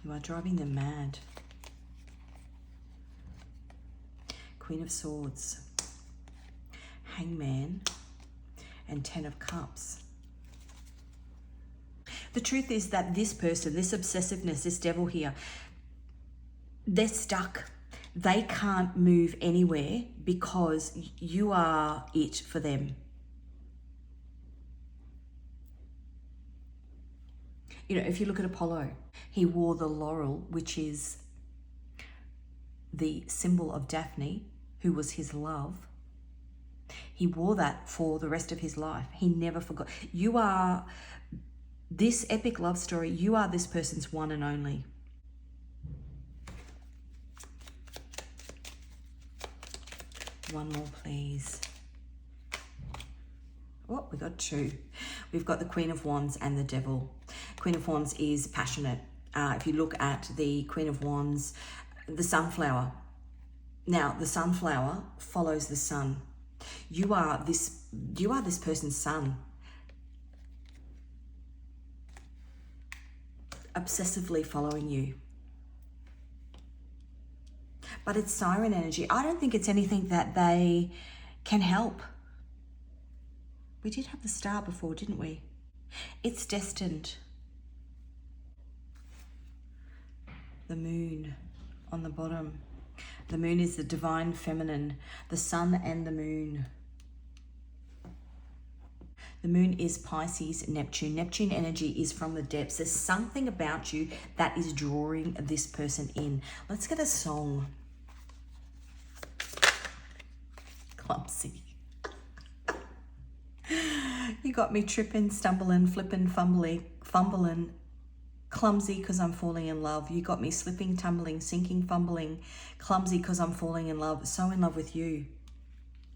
You are driving them mad. Queen of Swords, Hangman, and 10 of Cups. The truth is that this person, this obsessiveness, this devil here, they're stuck. They can't move anywhere because you are it for them. You know, if you look at Apollo, he wore the laurel, which is the symbol of Daphne, who was his love. He wore that for the rest of his life. He never forgot. You are this epic love story. You are this person's one and only. One more, please. Oh, we got 2. We've got the Queen of Wands and the Devil. Queen of Wands is passionate. If you look at the Queen of Wands, the sunflower. Now, the sunflower follows the sun. You are this person's sun. Obsessively following you. But it's siren energy. I don't think it's anything that they can help. We did have the Star before, didn't we? It's destined. The Moon on the bottom. The Moon is the divine feminine, the sun and the moon. The Moon is Pisces, Neptune. Neptune energy is from the depths. There's something about you that is drawing this person in. Let's get a song. Clumsy. You got me tripping, stumbling, flipping, fumbling. Clumsy because I'm falling in love. You got me slipping, tumbling, sinking, fumbling. Clumsy because I'm falling in love. So in love with you.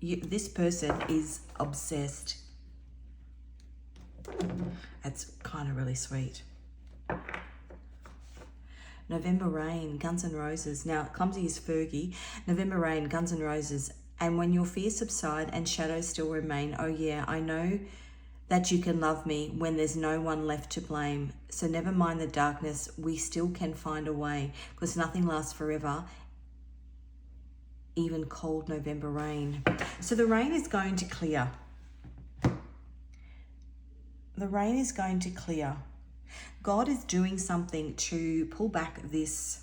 This person is obsessed. That's kind of really sweet. November Rain, Guns N' Roses. Now, clumsy is Fergie. November Rain, Guns N' Roses. And when your fears subside and shadows still remain, oh yeah, I know that you can love me when there's no one left to blame. So never mind the darkness, we still can find a way, because nothing lasts forever, even cold November rain. So the rain is going to clear. The rain is going to clear. God is doing something to pull back this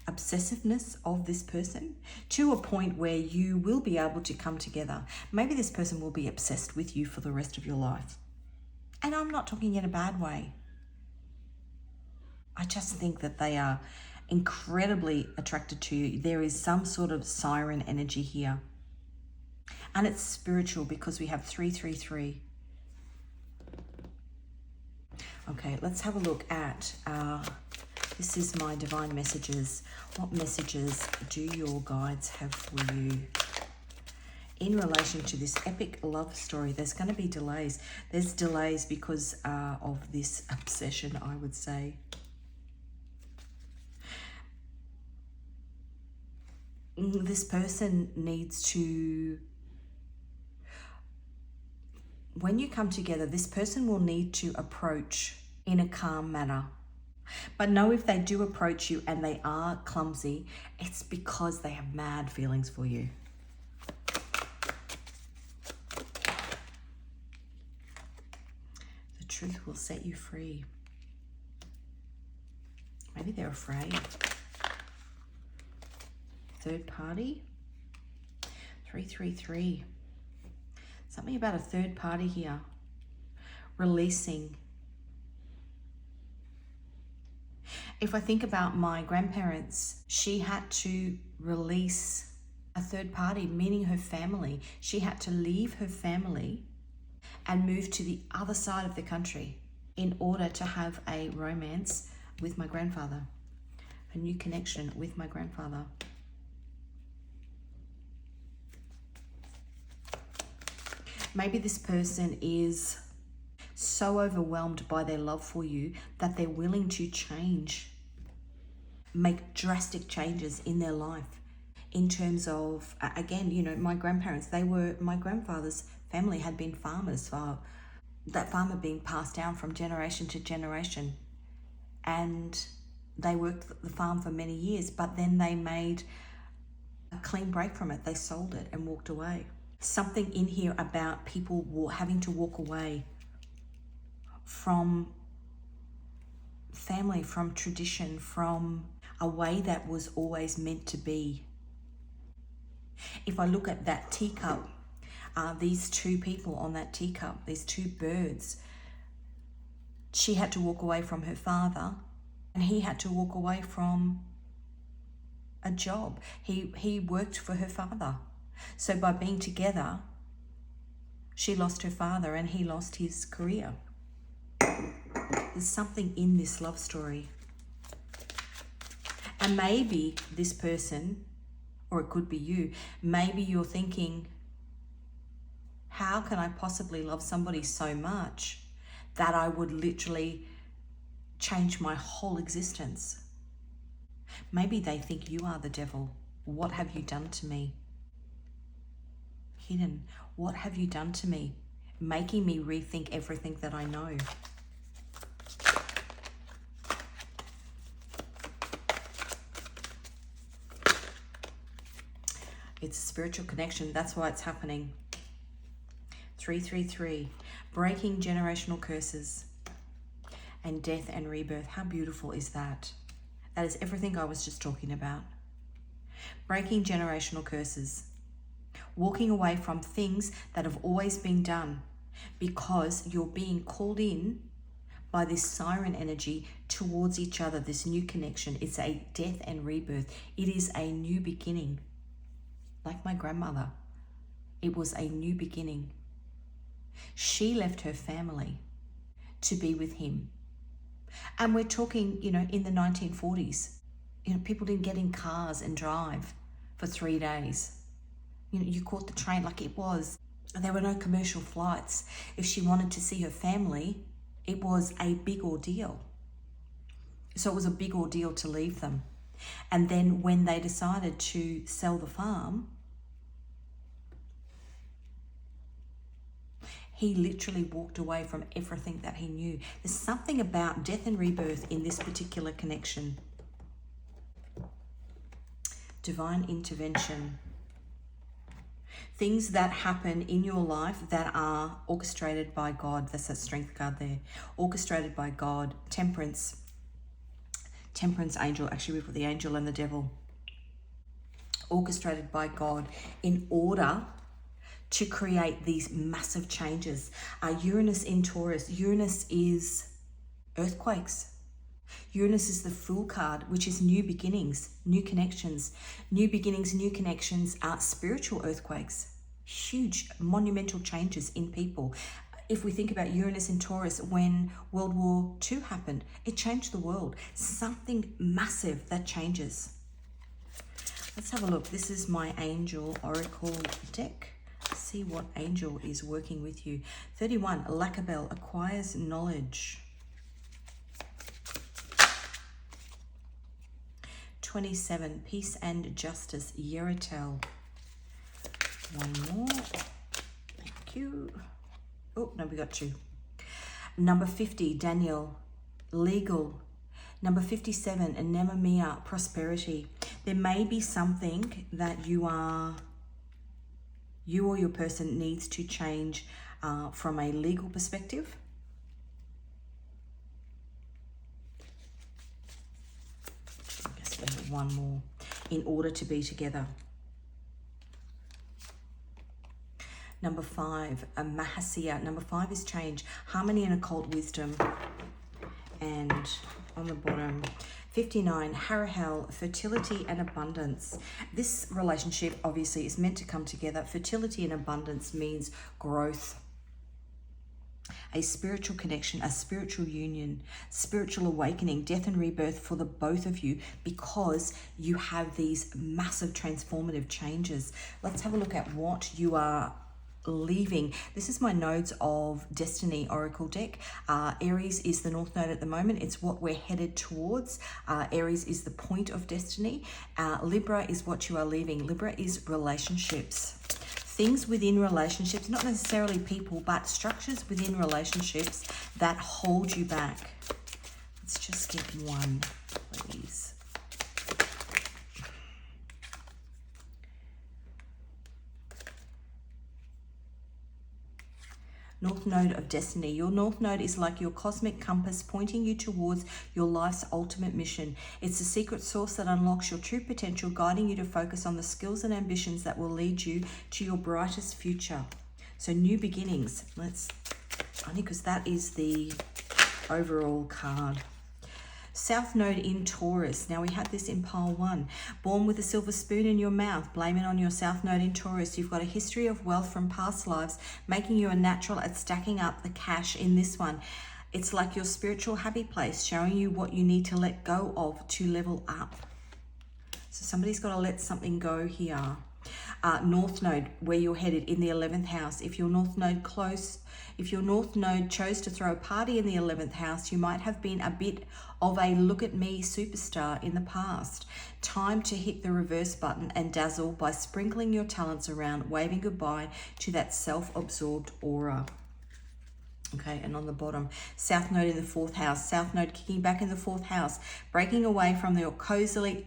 obsessiveness of this person to a point where you will be able to come together. Maybe this person will be obsessed with you for the rest of your life. And I'm not talking in a bad way. I just think that they are incredibly attracted to you. There is some sort of siren energy here. And it's spiritual because we have 333. Okay, let's have a look at, this is my divine messages. What messages do your guides have for you in relation to this epic love story? There's going to be delays. There's delays because of this obsession, I would say. This person needs to, when you come together, this person will need to approach in a calm manner. But know if they do approach you and they are clumsy, it's because they have mad feelings for you. The truth will set you free. Maybe they're afraid. Third party. 333. Something about a third party here. Releasing. If I think about my grandparents, she had to release a third party, meaning her family. She had to leave her family and move to the other side of the country in order to have a romance with my grandfather, a new connection with my grandfather. Maybe this person is so overwhelmed by their love for you that they're willing to change, make drastic changes in their life in terms of, again, you know, my grandparents, my grandfather's family had been farmers, that farmer being passed down from generation to generation. And they worked the farm for many years, but then they made a clean break from it. They sold it and walked away. Something in here about people having to walk away from family, from tradition, from a way that was always meant to be. If I look at that teacup, these two people on that teacup, these two birds, she had to walk away from her father and he had to walk away from a job. He worked for her father. So by being together, she lost her father and he lost his career. There's something in this love story. And maybe this person, or it could be you, maybe you're thinking, how can I possibly love somebody so much that I would literally change my whole existence? Maybe they think you are the devil. What have you done to me? Hidden. What have you done to me? Making me rethink everything that I know. It's a spiritual connection. That's why it's happening. 333. Breaking generational curses and death and rebirth. How beautiful is that? That is everything I was just talking about. Breaking generational curses. Walking away from things that have always been done because you're being called in by this siren energy towards each other, this new connection. It's a death and rebirth. It is a new beginning. Like my grandmother, it was a new beginning. She left her family to be with him. And we're talking, you know, in the 1940s, you know, people didn't get in cars and drive for 3 days. You know, you caught the train like it was. There were no commercial flights. If she wanted to see her family, it was a big ordeal. So it was a big ordeal to leave them. And then when they decided to sell the farm, he literally walked away from everything that he knew. There's something about death and rebirth in this particular connection. Divine intervention. Things that happen in your life that are orchestrated by God. That's that strength card there. Orchestrated by God. Temperance. Temperance angel. Actually, we've got the angel and the devil. Orchestrated by God in order to create these massive changes. Uranus in Taurus. Uranus is earthquakes. Uranus is the Fool card, which is new beginnings, new connections. New beginnings, new connections are spiritual earthquakes. Huge, monumental changes in people. If we think about Uranus in Taurus, when World War II happened, it changed the world. Something massive that changes. Let's have a look. This is my Angel Oracle deck. See what angel is working with you. 31, Lacabelle, acquires knowledge. 27, peace and justice, Yeratel. One more. Thank you. Oh, no, we got two. Number 50, Daniel, legal. Number 57, Anemia, prosperity. There may be something that you or your person needs to change from a legal perspective. I guess we have one more in order to be together. Number 5, Mahasya. Number 5 is change, harmony and occult wisdom. And on the bottom, 59, Harahel, fertility and abundance. This relationship obviously is meant to come together. Fertility and abundance means growth, a spiritual connection, a spiritual union, spiritual awakening, death and rebirth for the both of you, because you have these massive transformative changes. Let's have a look at what you are leaving. This is my Nodes of Destiny Oracle deck. Aries is the North Node at the moment. It's what we're headed towards. Aries is the point of destiny. Libra is what you are leaving. Libra is relationships. Things within relationships, not necessarily people, but structures within relationships that hold you back. Let's just get one, please. North Node of Destiny. Your North Node is like your cosmic compass pointing you towards your life's ultimate mission. It's the secret source that unlocks your true potential, guiding you to focus on the skills and ambitions that will lead you to your brightest future. So new beginnings. Only because that is the overall card. South Node in Taurus. Now we had this in pile 1. Born with a silver spoon in your mouth. Blame it on your South Node in Taurus. You've got a history of wealth from past lives, making you a natural at stacking up the cash in this one. It's like your spiritual happy place, showing you what you need to let go of to level up. So somebody's got to let something go here. North Node, where you're headed in the 11th house. If your North Node chose to throw a party in the 11th house, you might have been a bit of a look at me superstar in the past. Time to hit the reverse button and dazzle by sprinkling your talents around, waving goodbye to that self-absorbed aura. Okay, and on the bottom, South Node in the 4th house. South Node kicking back in the 4th house. Breaking away from your cozy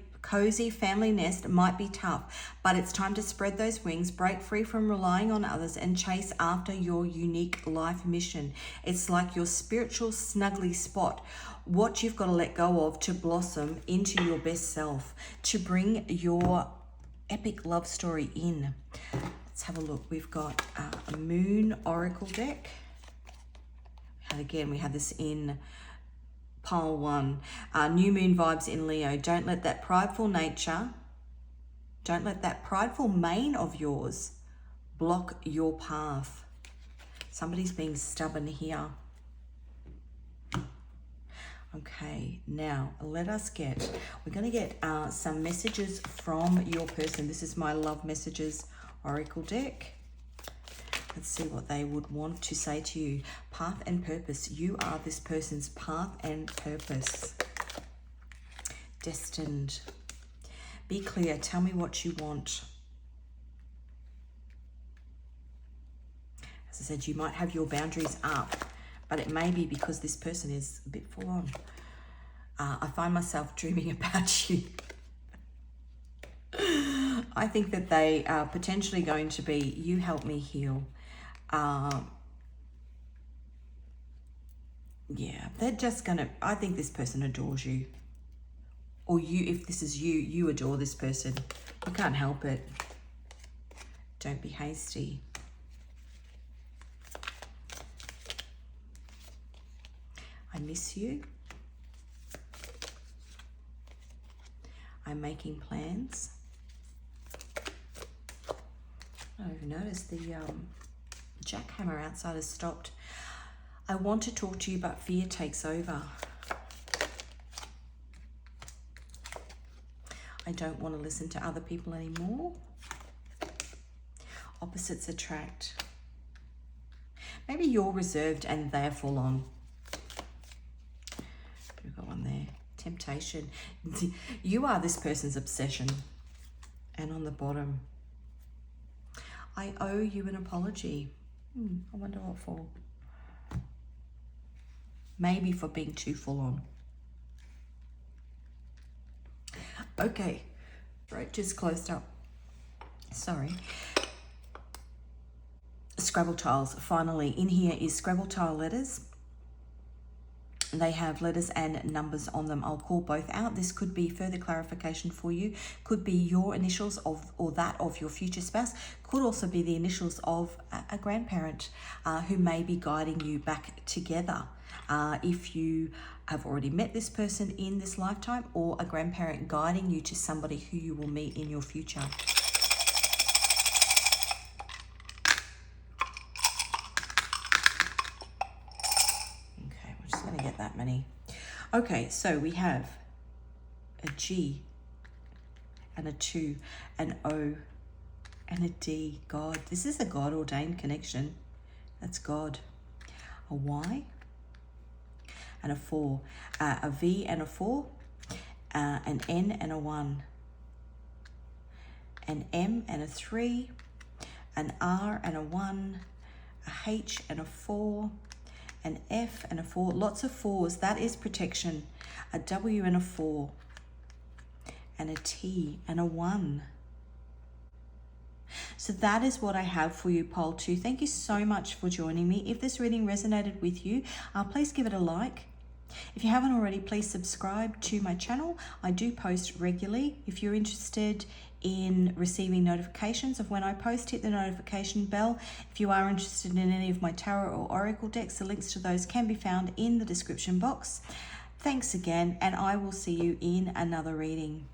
family nest might be tough, but it's time to spread those wings, break free from relying on others, and chase after your unique life mission. It's like your spiritual snuggly spot, what you've got to let go of to blossom into your best self, to bring your epic love story in. Let's have a look. We've got a Moon Oracle deck. And again, we had this in pile 1. New moon vibes in Leo. Don't let that prideful mane of yours block your path. Somebody's being stubborn here. Okay, now we're going to get some messages from your person. This is my Love Messages Oracle deck. Let's see what they would want to say to you. Path and purpose. You are this person's path and purpose. Destined. Be clear. Tell me what you want. As I said, you might have your boundaries up, but it may be because this person is a bit full on. I find myself dreaming about you. I think that they are potentially going to be, you help me heal. Yeah, they're just gonna, I think this person adores you. Or you, if this is you, you adore this person. You can't help it. Don't be hasty. I miss you. I'm making plans. I've noticed the jackhammer outside has stopped. I want to talk to you, but fear takes over. I don't want to listen to other people anymore. Opposites attract. Maybe you're reserved and they're full on. We've got one there. Temptation. You are this person's obsession. And on the bottom, I owe you an apology. I wonder what for. Maybe for being too full on. Okay, throat just closed up. Sorry. Scrabble tiles. Finally, in here is Scrabble tile letters. They have letters and numbers on them. I'll call both out. This could be further clarification for you. Could be your initials of or that of your future spouse. Could also be the initials of a grandparent who may be guiding you back together. If you have already met this person in this lifetime, or a grandparent guiding you to somebody who you will meet in your future. Get that many. Okay, so we have a G and a 2, an O and a D. God, this is a God ordained connection. That's God. A Y and a 4, a V and a 4, an N and a 1, an M and a 3, an R and a 1, a H and a 4, an F and a 4, lots of 4s, that is protection, a W and a 4, and a T and a 1. So that is what I have for you, Pole 2. Thank you so much for joining me. If this reading resonated with you, please give it a like. If you haven't already, please subscribe to my channel. I do post regularly. If you're interested in receiving notifications of when I post, hit the notification bell. If you are interested in any of my tarot or oracle decks, the links to those can be found in the description box. Thanks again, and I will see you in another reading.